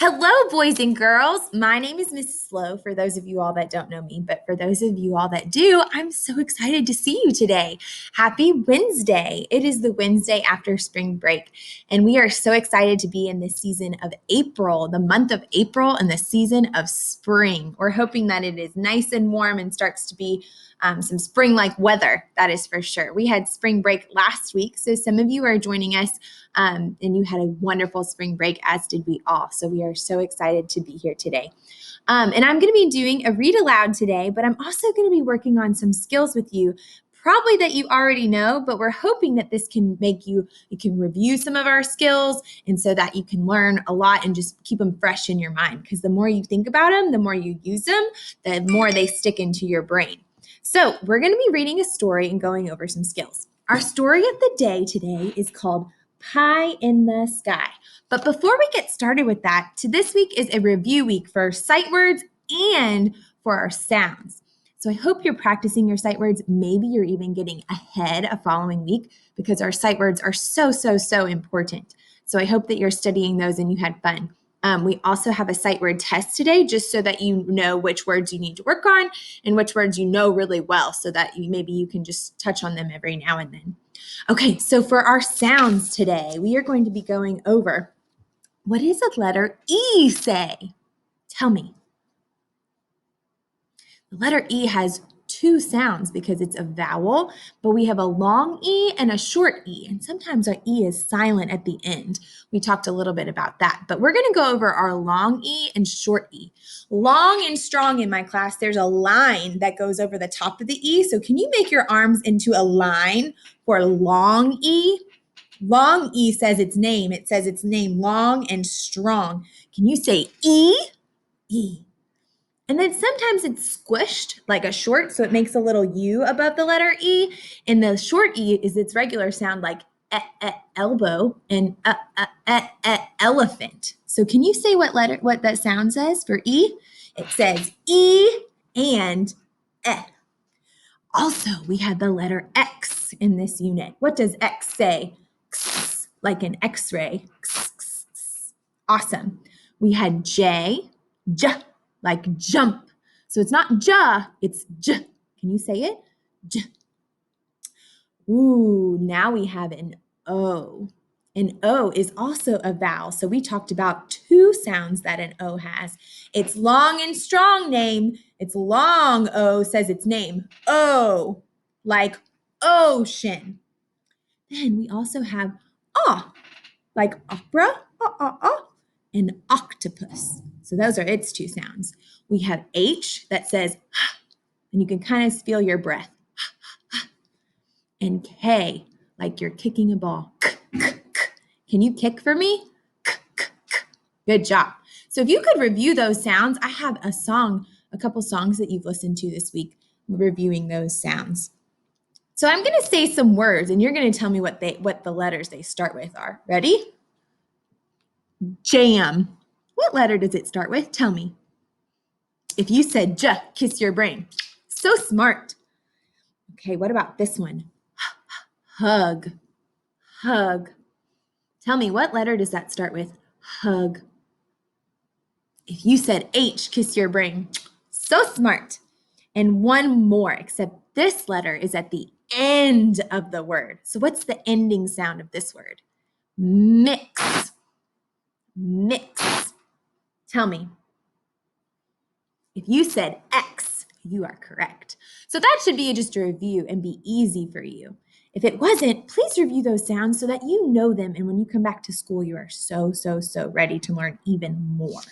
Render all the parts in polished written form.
Hello, boys and girls. My name is Mrs. Slow, for those of you all that don't know me, but for those of you all that do, I'm so excited to see you today. Happy Wednesday. It is the Wednesday after spring break, and we are so excited to be in this season of April, the month of April, and the season of spring. We're hoping that it is nice and warm and starts to be some spring-like weather, that is for sure. We had spring break last week, so some of you are joining us and you had a wonderful spring break, as did we all. So we are so excited to be here today. And I'm going to be doing a read aloud today, but I'm also going to be working on some skills with you, probably that you already know, but we're hoping that this can make you can review some of our skills and so that you can learn a lot and just keep them fresh in your mind. Because the more you think about them, the more you use them, the more they stick into your brain. So we're going to be reading a story and going over some skills. Our story of the day today is called Pie in the Sky. But before we get started with that, this week is a review week for sight words and for our sounds. So I hope you're practicing your sight words. Maybe you're even getting ahead a following week because our sight words are so important. So I hope that you're studying those and you had fun. We also have a sight word test today just so that you know which words you need to work on and which words you know really well so that maybe you can just touch on them every now and then. Okay, so for our sounds today, we are going to be going over what does the letter E say? Tell me. The letter E has two sounds because it's a vowel, but we have a long E and a short E, and sometimes our E is silent at the end. We talked a little bit about that, but we're going to go over our long E and short E. Long and strong in my class, there's a line that goes over the top of the E, so can you make your arms into a line for long E? Long E says its name. It says its name long and strong. Can you say E? E. And then sometimes it's squished like a short, so it makes a little U above the letter E. And the short E is its regular sound like elbow and elephant. So can you say what that sound says for E? It says E and E. Also, we had the letter X in this unit. What does X say? X, like an X-ray. X. Awesome. We had J, like jump. So it's not ja, it's j. Can you say it? J. Ooh, now we have an O. An O is also a vowel. So we talked about two sounds that an O has. It's long and strong name. It's long O says its name. O, like ocean. Then we also have ah, like opera, and octopus. So those are its two sounds. We have H that says, and you can kind of feel your breath. And K, like you're kicking a ball. Can you kick for me? Good job. So if you could review those sounds, I have a couple songs that you've listened to this week, reviewing those sounds. So I'm going to say some words, and you're going to tell me what the letters they start with are. Ready? Jam. What letter does it start with? Tell me. If you said J, kiss your brain. So smart. Okay, what about this one? Hug. Hug. Tell me, what letter does that start with? Hug. If you said H, kiss your brain. So smart. And one more, except this letter is at the end of the word. So what's the ending sound of this word? Mix. Mix. Tell me. If you said X, you are correct. So that should be just a review and be easy for you. If it wasn't, please review those sounds so that you know them. And when you come back to school, you are so ready to learn even more.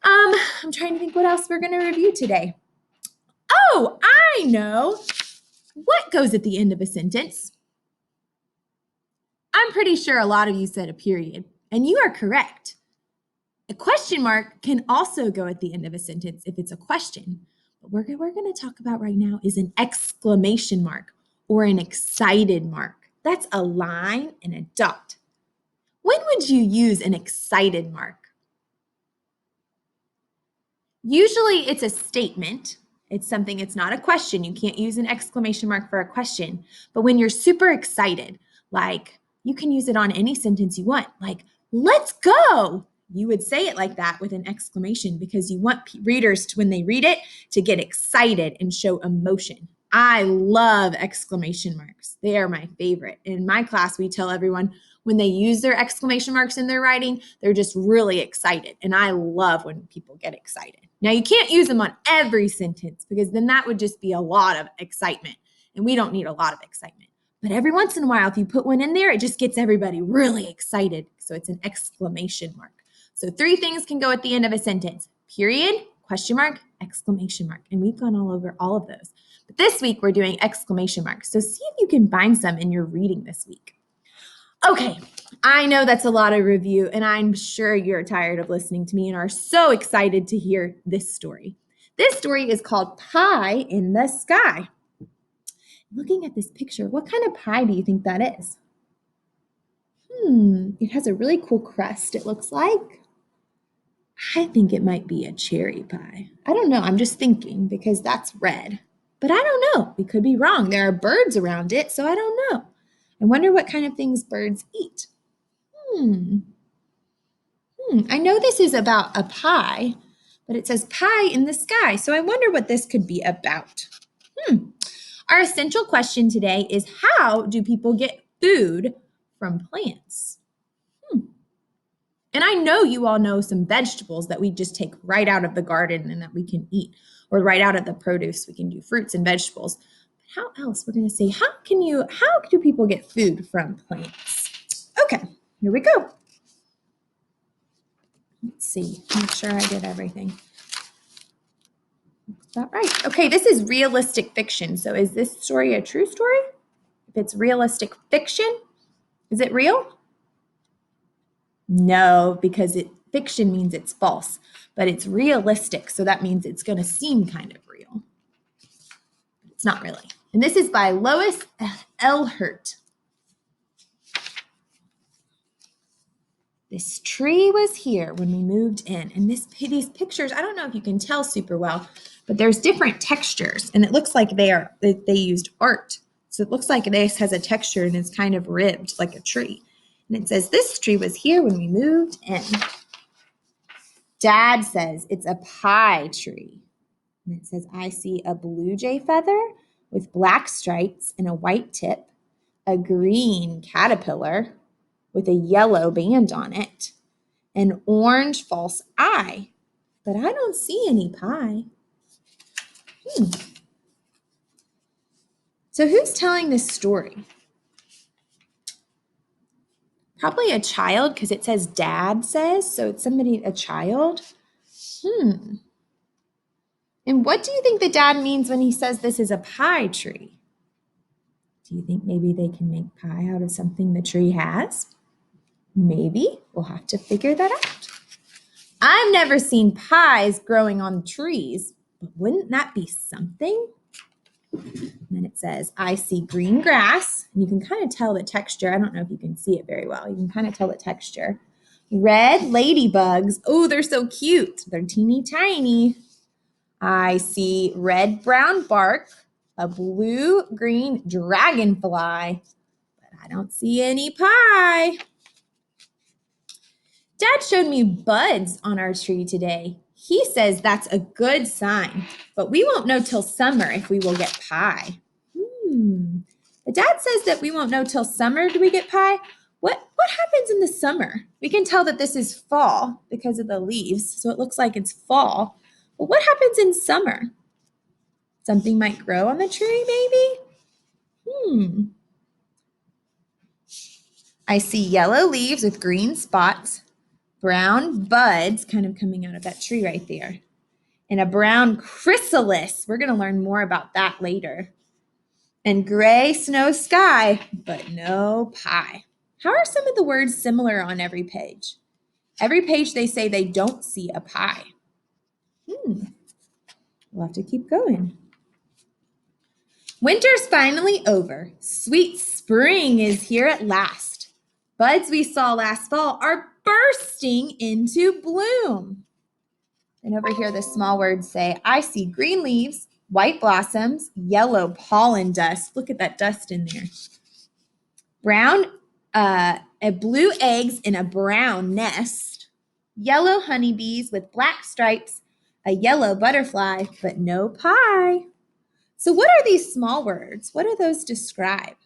I'm trying to think what else we're going to review today. Oh, I know. What goes at the end of a sentence? I'm pretty sure a lot of you said a period, and you are correct. A question mark can also go at the end of a sentence if it's a question. But what we're going to talk about right now is an exclamation mark or an excited mark. That's a line and a dot. When would you use an excited mark? Usually it's a statement. It's something, it's not a question. You can't use an exclamation mark for a question. But when you're super excited, like you can use it on any sentence you want, like, let's go. you would say it like that with an exclamation because you want readers to, when they read it, to get excited and show emotion. I love exclamation marks. They are my favorite. In my class, we tell everyone when they use their exclamation marks in their writing, they're just really excited. And I love when people get excited. Now, you can't use them on every sentence because then that would just be a lot of excitement. And we don't need a lot of excitement. But every once in a while, if you put one in there, it just gets everybody really excited. So it's an exclamation mark. So 3 things can go at the end of a sentence: period, question mark, exclamation mark. And we've gone all over all of those. But this week, we're doing exclamation marks. So see if you can find some in your reading this week. Okay, I know that's a lot of review, and I'm sure you're tired of listening to me and are so excited to hear this story. This story is called Pie in the Sky. Looking at this picture, what kind of pie do you think that is? It has a really cool crust, it looks like. I think it might be a cherry pie. I don't know, I'm just thinking because that's red. But I don't know, we could be wrong. There are birds around it, so I don't know. I wonder what kind of things birds eat. I know this is about a pie, but it says pie in the sky, so I wonder what this could be about. Our essential question today is, how do people get food from plants? And I know you all know some vegetables that we just take right out of the garden and that we can eat, or right out of the produce. We can do fruits and vegetables. But how else? We're going to say, how do people get food from plants? Okay, here we go. Let's see, make sure I did everything. Is that right? Okay, this is realistic fiction. So is this story a true story? If it's realistic fiction, is it real? No, because fiction means it's false, but it's realistic. So that means it's going to seem kind of real. It's not really. And this is by Lois Elhert. This tree was here when we moved in. And these pictures, I don't know if you can tell super well, but there's different textures. And it looks like they used art. So it looks like this has a texture and it's kind of ribbed like a tree. And it says, this tree was here when we moved in. Dad says it's a pie tree. And it says, I see a blue jay feather with black stripes and a white tip, a green caterpillar with a yellow band on it, an orange false eye, but I don't see any pie. So who's telling this story? Probably a child, because it says Dad says, so it's a child. And what do you think the dad means when he says this is a pie tree? Do you think maybe they can make pie out of something the tree has? Maybe. We'll have to figure that out. I've never seen pies growing on trees, but wouldn't that be something? And then it says, I see green grass. And you can kind of tell the texture. I don't know if you can see it very well. You can kind of tell the texture. Red ladybugs. Oh, they're so cute. They're teeny tiny. I see red-brown bark, a blue-green dragonfly, but I don't see any pie. Dad showed me buds on our tree today. He says that's a good sign, but we won't know till summer if we will get pie. The dad says that we won't know till summer do we get pie. What happens in the summer? We can tell that this is fall because of the leaves, so it looks like it's fall. But what happens in summer? Something might grow on the tree, maybe? I see yellow leaves with green spots, brown buds kind of coming out of that tree right there, and a brown chrysalis. We're going to learn more about that later. And gray snow sky, but no pie. How are some of the words similar on every page? Every page they say they don't see a pie. We'll have to keep going. Winter's finally over. Sweet spring is here at last. Buds we saw last fall are bursting into bloom. And over here, the small words say, I see green leaves, white blossoms, yellow pollen dust. Look at that dust in there. Blue eggs in a brown nest. yellow honeybees with black stripes, a yellow butterfly, but no pie. So what are these small words? What do those describe?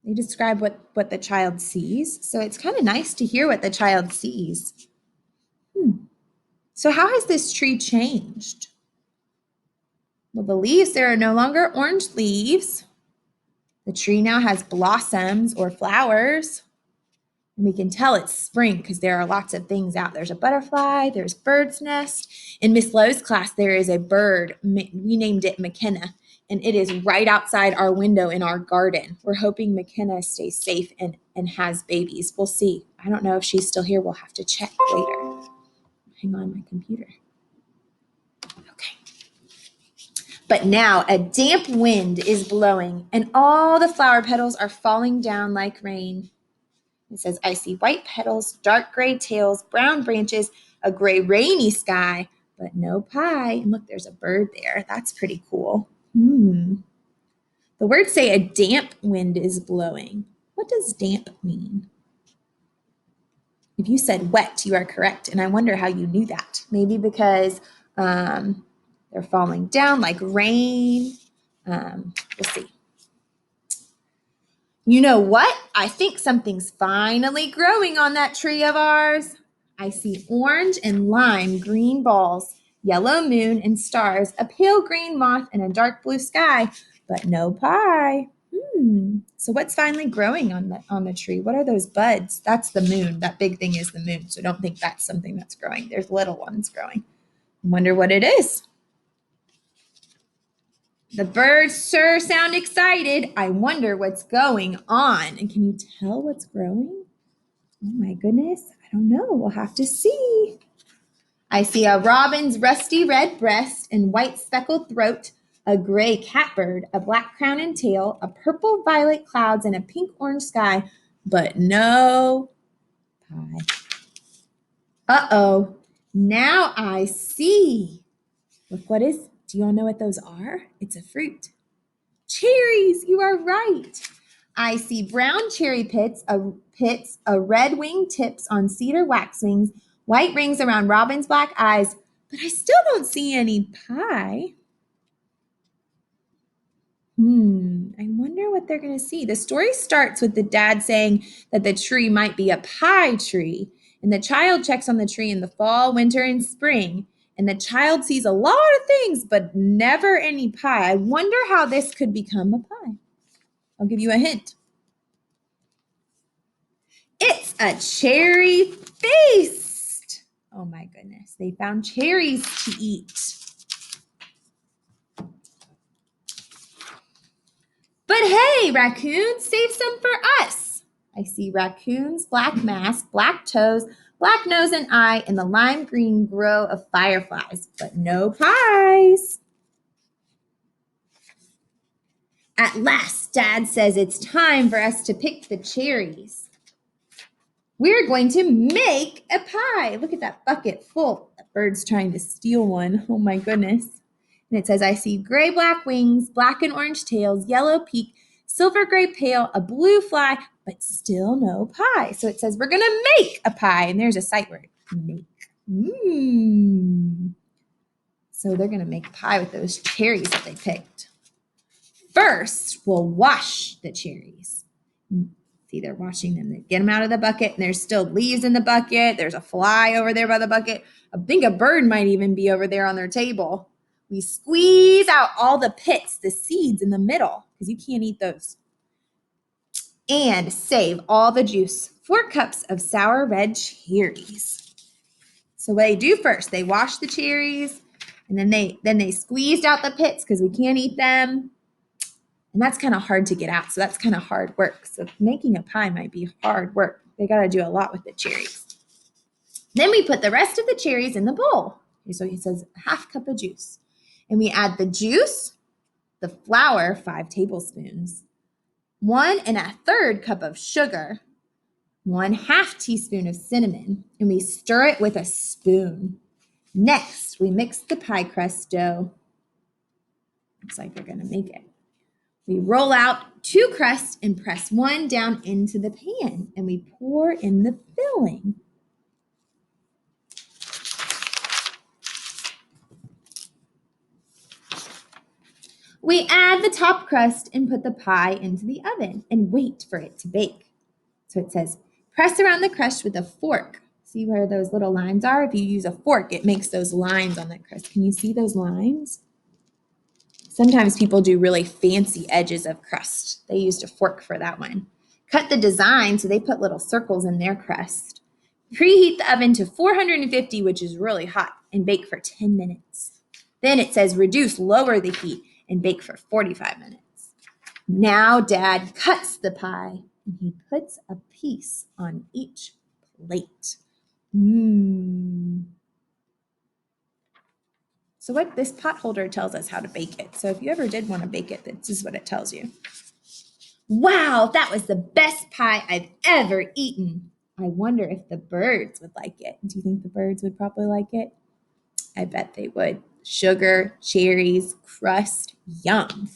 They describe what the child sees. So it's kind of nice to hear what the child sees. So how has this tree changed? Well, the leaves, there are no longer orange leaves. The tree now has blossoms or flowers. And we can tell it's spring because there are lots of things out. There's a butterfly, there's bird's nest. In Miss Lowe's class, there is a bird. We named it McKenna, and it is right outside our window in our garden. We're hoping McKenna stays safe and has babies. We'll see. I don't know if she's still here. We'll have to check later. Hang on my computer. Okay. But now a damp wind is blowing, and all the flower petals are falling down like rain. It says, I see white petals, dark gray tails, brown branches, a gray rainy sky, but no pie. And look, there's a bird there. That's pretty cool. The words say a damp wind is blowing. What does damp mean? If you said wet, you are correct. And I wonder how you knew that. Maybe because they're falling down like rain. We'll see. You know what? I think something's finally growing on that tree of ours. I see orange and lime green balls, yellow moon and stars, a pale green moth, and a dark blue sky, but no pie. So what's finally growing on the tree? What are those buds? That's the moon. That big thing is the moon. So don't think that's something that's growing. There's little ones growing. I wonder what it is. The birds sure sound excited. I wonder what's going on. And can you tell what's growing? Oh my goodness. I don't know. We'll have to see. I see a robin's rusty red breast and white speckled throat, a gray catbird, a black crown and tail, a purple violet clouds, and a pink orange sky, but no pie. Uh-oh. Now I see. Look, do you all know what those are? It's a fruit. Cherries, you are right. I see brown cherry pits, a red wing tips on cedar waxwings, white rings around robin's black eyes, but I still don't see any pie. I wonder what they're going to see. The story starts with the dad saying that the tree might be a pie tree, and the child checks on the tree in the fall, winter, and spring, and the child sees a lot of things, but never any pie. I wonder how this could become a pie. I'll give you a hint. It's a cherry feast. Oh my goodness, they found cherries to eat. But hey, raccoons, save some for us. I see raccoons, black mask, black toes, black nose and eye, and the lime green row of fireflies, but no pies. At last, Dad says it's time for us to pick the cherries. We're going to make a pie. Look at that bucket full. That bird's trying to steal one. Oh my goodness. And it says, I see gray black wings, black and orange tails, yellow peak, silver gray pail, a blue fly, but still no pie. So it says we're going to make a pie. And there's a sight word, make. So they're going to make a pie with those cherries that they picked. First, we'll wash the cherries. See, they're washing them. They get them out of the bucket, and there's still leaves in the bucket. There's a fly over there by the bucket. I think a bird might even be over there on their table. We squeeze out all the pits, the seeds in the middle, because you can't eat those. And save all the juice. 4 cups of sour red cherries. So what they do first, they wash the cherries, and then they squeezed out the pits because we can't eat them. And that's kind of hard to get out. So that's kind of hard work. So making a pie might be hard work. They got to do a lot with the cherries. Then we put the rest of the cherries in the bowl. So he says a half cup of juice. And we add the juice, the flour, 5 tablespoons, 1 1/3 cup of sugar, 1/2 teaspoon of cinnamon, and we stir it with a spoon. Next, we mix the pie crust dough. Looks like they're going to make it. We roll out 2 crusts and press 1 down into the pan, and we pour in the filling. We add the top crust and put the pie into the oven and wait for it to bake. So it says, press around the crust with a fork. See where those little lines are? If you use a fork, it makes those lines on that crust. Can you see those lines? Sometimes people do really fancy edges of crust. They used a fork for that one. Cut the design, so they put little circles in their crust. Preheat the oven to 450, which is really hot, and bake for 10 minutes. Then it says reduce, lower the heat, and bake for 45 minutes. Now Dad cuts the pie, and he puts a piece on each plate. So what this pot holder tells us how to bake it. So if you ever did want to bake it, this is what it tells you. Wow, that was the best pie I've ever eaten. I wonder if the birds would like it. Do you think the birds would probably like it? I bet they would. Sugar, cherries, crust, yum.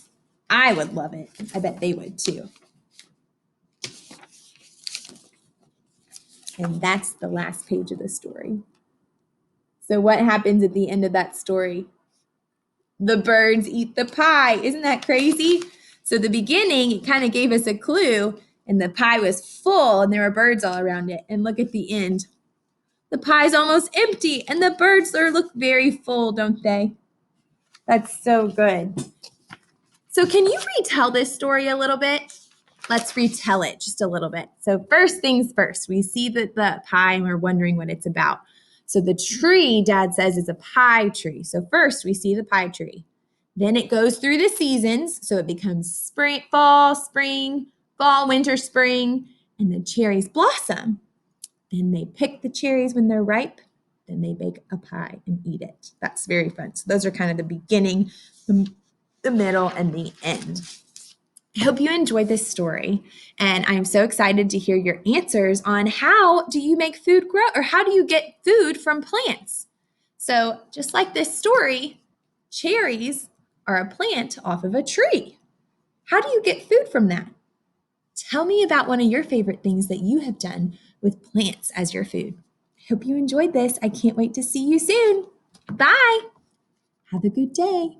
I would love it. I bet they would too. And that's the last page of the story. So what happens at the end of that story? The birds eat the pie. Isn't that crazy? So the beginning, it kind of gave us a clue, and the pie was full, and there were birds all around it. And look at the end. The pie's almost empty, and the birds look very full, don't they? That's so good. So can you retell this story a little bit? Let's retell it just a little bit. So first things first, we see the pie, and we're wondering what it's about. So the tree, Dad says, is a pie tree. So first we see the pie tree. Then it goes through the seasons. So it becomes spring, fall, winter, spring, and the cherries blossom. Then they pick the cherries when they're ripe. Then they bake a pie and eat it. That's very fun. So those are kind of the beginning, the middle, and the end. I hope you enjoyed this story, and I'm so excited to hear your answers on how do you make food grow, or how do you get food from plants? So just like this story, cherries are a plant off of a tree. How do you get food from that? Tell me about one of your favorite things that you have done with plants as your food. I hope you enjoyed this. I can't wait to see you soon. Bye. Have a good day.